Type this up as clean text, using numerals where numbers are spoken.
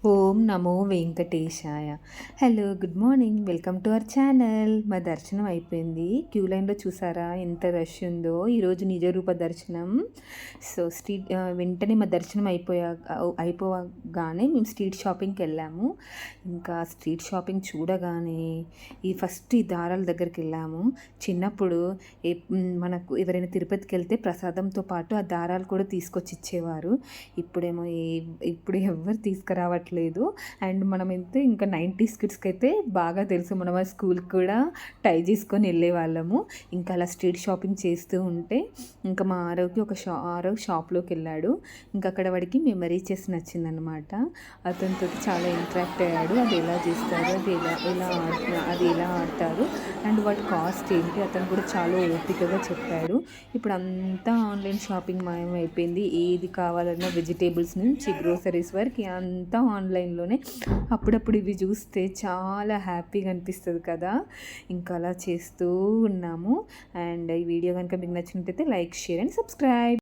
Om Namo Venkatesaya. Hello, good morning. Welcome to our channel. మా దర్శనం అయిపోయింది. Queue లైన్లో చూసారా ఎంత రష్ ఉందో. ఈరోజు నిజరూప దర్శనం. సో వెంటనే మా దర్శనం అయిపోగానే మేము స్ట్రీట్ షాపింగ్కి వెళ్ళాము. ఇంకా స్ట్రీట్ షాపింగ్ చూడగానే ఈ దారాల దగ్గరికి వెళ్ళాము. చిన్నప్పుడు మనకు ఎవరైనా తిరుపతికి వెళ్తే ప్రసాదంతో పాటు ఆ దారాలు కూడా తీసుకొచ్చి ఇచ్చేవారు. ఇప్పుడు ఎవరు తీసుకురావట్లేదు. అండ్ మనమైతే ఇంకా 90s కిడ్స్కి అయితే బాగా తెలుసు. మనం ఆ స్కూల్కి కూడా టై చేసుకొని వెళ్ళే వాళ్ళము. ఇంకా అలా స్ట్రీట్ షాపింగ్ చేస్తూ ఉంటే ఇంకా మా ఆరోగ్య షాప్లోకి వెళ్ళాడు. ఇంకా అక్కడ వాడికి మెమరీ చెస్ నచ్చిందనమాట. అతనితో చాలా ఇంటరాక్ట్ అయ్యాడు. అది ఎలా చేస్తారు, అది ఎలా ఆడతారు అండ్ వాటి కాస్ట్ ఏంటి, అతను కూడా చాలా ఓపికగా చెప్పాడు. ఇప్పుడు అంతా ఆన్లైన్ షాపింగ్ మాయం అయిపోయింది. ఏది కావాలన్నా వెజిటేబుల్స్ నుంచి గ్రోసరీస్ వరకు అంతా ఆన్లైన్లోనే. అప్పుడప్పుడు ఇవి చూస్తే చాలా హ్యాపీగా అనిపిస్తుంది కదా. ఇంకా అలా చేస్తూ ఉన్నాము. అండ్ ఈ వీడియో కనుక మీకు నచ్చినట్టయితే లైక్, షేర్ అండ్ సబ్స్క్రైబ్.